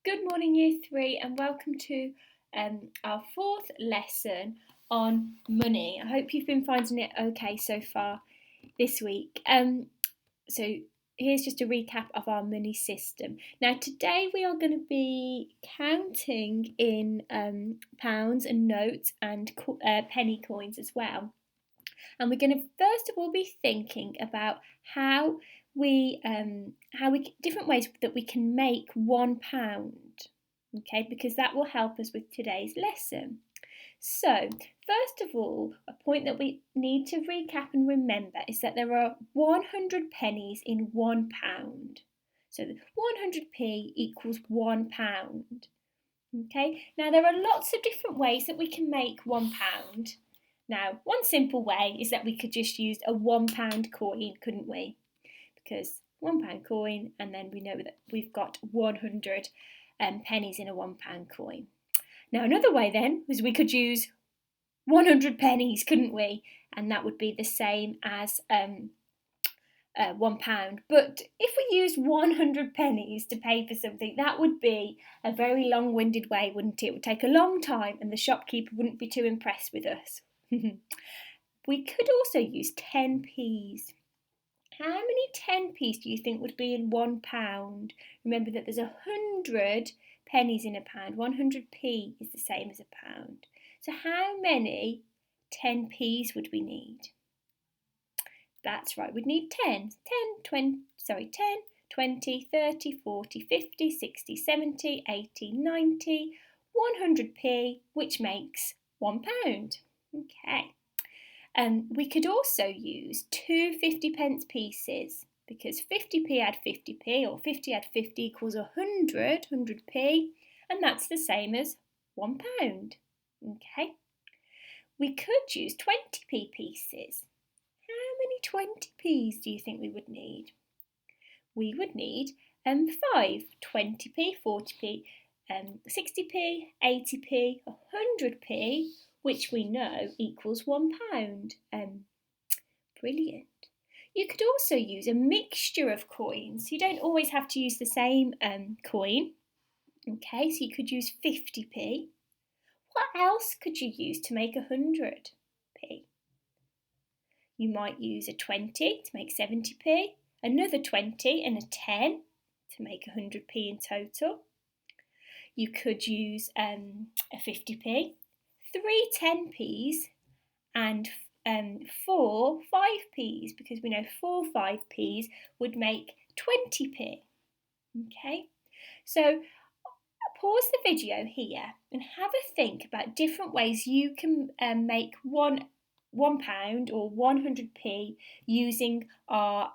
Good morning, Year 3, and welcome to our fourth lesson on money. I hope you've been finding it okay so far this week. So here's just a recap of our money system. Now, today we are going to be counting in pounds and notes and penny coins as well. And we're going to first of all be thinking about how we different ways that we can make £1, okay, because that will help us with today's lesson. So first of all, a point that we need to recap and remember is that there are 100 pennies in £1. So 100p equals £1. Okay, now there are lots of different ways that we can make £1. Now, one simple way is that we could just use a £1 coin, couldn't we? Because £1 coin, and then we know that we've got 100 pennies in a £1 coin. Now, another way then was we could use 100 pennies, couldn't we? And that would be the same as £1. But if we use 100 pennies to pay for something, that would be a very long-winded way, wouldn't it? It would take a long time, and the shopkeeper wouldn't be too impressed with us. We could also use 10p's. How many 10p's do you think would be in £1? Remember that there's 100 pennies in a pound. 100p is the same as a pound. So how many 10p's would we need? That's right, we'd need 10, 20, 30, 40, 50, 60, 70, 80, 90, 100p, which makes £1. Okay. We could also use two 50p pieces because 50p add 50p or 50 add 50 equals 100p, and that's the same as £1. Okay. We could use 20p pieces. How many 20p's do you think we would need? We would need 5, 20p, 40p, 60p, 80p, 100p, which we know equals £1. Brilliant. You could also use a mixture of coins. You don't always have to use the same coin. Okay, so you could use 50p. What else could you use to make 100p? You might use a 20 to make 70p, another 20 and a 10 to make 100p in total. You could use a 50p, 3 10p's and 4 5p's, because we know 4 5p's would make 20p. Okay, so pause the video here and have a think about different ways you can make £1 or 100p using our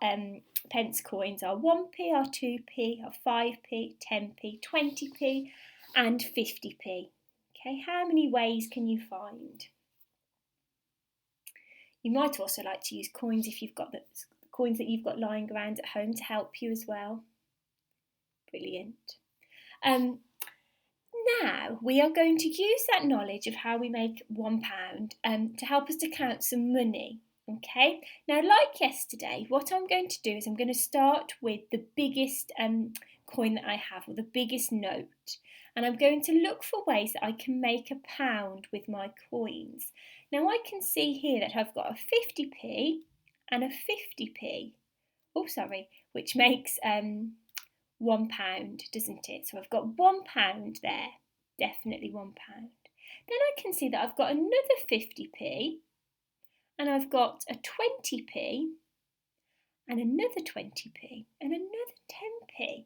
pence coins, our 1p, our 2p, our 5p, 10p, 20p and 50p. Okay, how many ways can you find? You might also like to use coins if you've got the coins that you've got lying around at home to help you as well. Brilliant. Now we are going to use that knowledge of how we make £1 to help us to count some money. Okay, now like yesterday, what I'm going to do is I'm going to start with the biggest coin that I have, or the biggest note, and I'm going to look for ways that I can make £1 with my coins. Now I can see here that I've got a 50p and a 50p, which makes £1, doesn't it? So I've got £1 there, definitely £1. Then I can see that I've got another 50p, and I've got a 20p, and another 20p, and another 10p.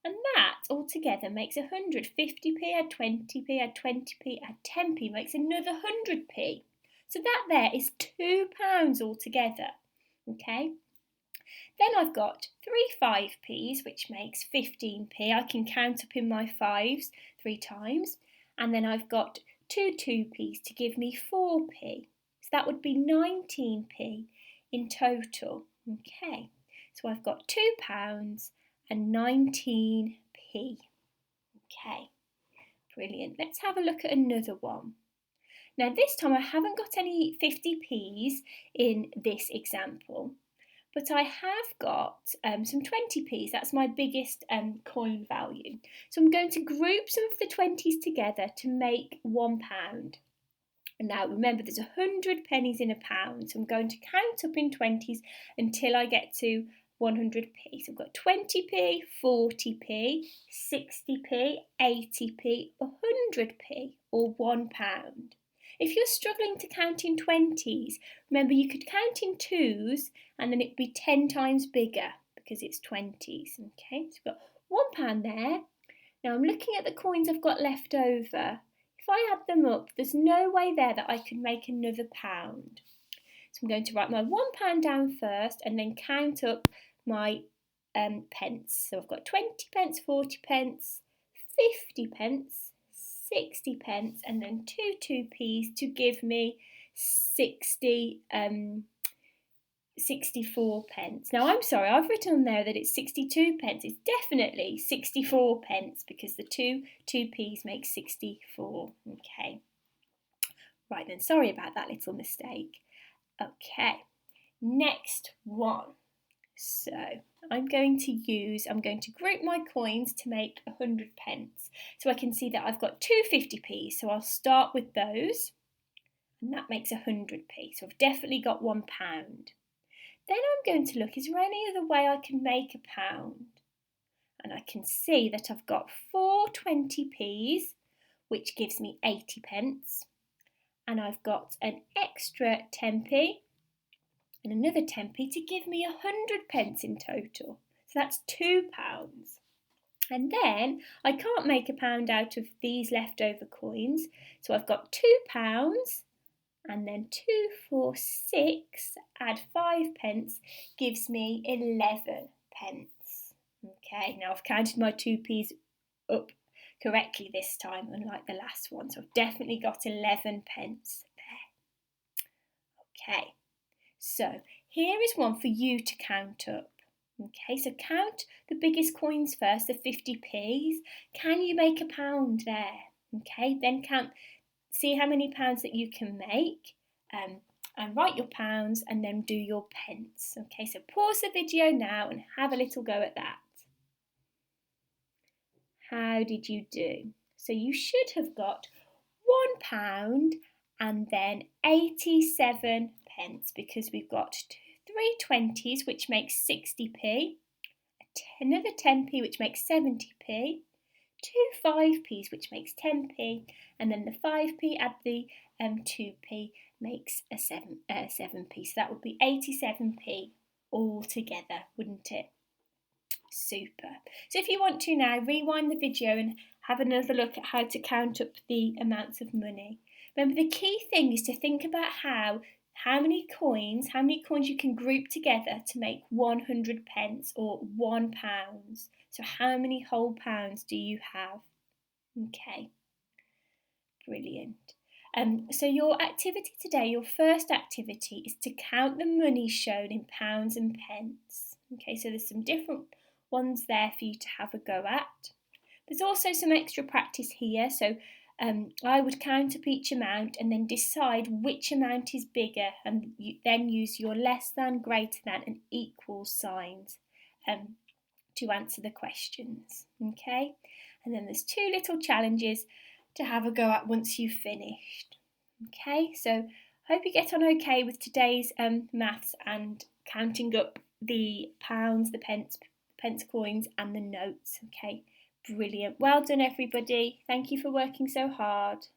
And that altogether makes 100. 50p add 20p add 20p add 10p makes another 100p. So that there is £2 altogether. Okay. Then I've got 3 5p's, which makes 15p. I can count up in my fives 3 times. And then I've got 2 2p's to give me 4p. So that would be 19p in total. Okay, so I've got £2 and 19p. Okay, brilliant. Let's have a look at another one. Now this time I haven't got any 50p's in this example, but I have got some 20p's. That's my biggest coin value. So I'm going to group some of the 20s together to make £1. And now remember, there's 100 pennies in a pound, so I'm going to count up in 20s until I get to 100p. So I've got 20p, 40p, 60p, 80p, 100p, or £1. If you're struggling to count in 20s, remember you could count in 2s and then it'd be 10 times bigger because it's 20s. Okay, so we've got £1 there. Now I'm looking at the coins I've got left over. If I add them up, there's no way there that I could make another pound. So I'm going to write my £1 down first and then count up my pence. So I've got 20p, 40p, 50p, 60p, and then two 2p's to give me 64p. Now I'm sorry, I've written on there that it's 62p. It's definitely 64p because the two 2p's make 64. Okay. Right then, sorry about that little mistake. Okay, next one. So I'm going to group my coins to make 100p. So I can see that I've got two 50p's, so I'll start with those, and that makes 100p. So I've definitely got £1. Then I'm going to look, is there any other way I can make £1? And I can see that I've got 4 20p's, which gives me 80p. And I've got an extra 10p and another 10p to give me 100p in total. So that's £2. And then I can't make £1 out of these leftover coins. So I've got £2 and then 2, 4, 6, add 5p gives me 11p. Okay, now I've counted my 2p's up correctly this time, unlike the last one. So I've definitely got 11p there. Okay, so here is one for you to count up. Okay, so count the biggest coins first, the 50p's. Can you make £1 there? Okay, then count, see how many pounds that you can make, and write your pounds and then do your pence. Okay, so pause the video now and have a little go at that. How did you do? So you should have got £1 and then 87p because we've got 3 20s which makes 60p, another 10p which makes 70p, 2 5p's which makes 10p, and then the 5p add the 2p makes a 7p. So that would be 87p all together, wouldn't it? Super. So if you want to now, rewind the video and have another look at how to count up the amounts of money. Remember, the key thing is to think about how many coins you can group together to make 100p or £1. So how many whole pounds do you have? Okay, brilliant. So your activity today, your first activity, is to count the money shown in pounds and pence. Okay, so there's some different ones there for you to have a go at. There's also some extra practice here, so I would count up each amount and then decide which amount is bigger, and you then use your less than, greater than and equal signs to answer the questions. Okay, and then there's 2 little challenges to have a go at once you've finished. Okay, so hope you get on okay with today's maths and counting up the pounds, the pence coins and the notes. Okay, brilliant. Well done everybody. Thank you for working so hard.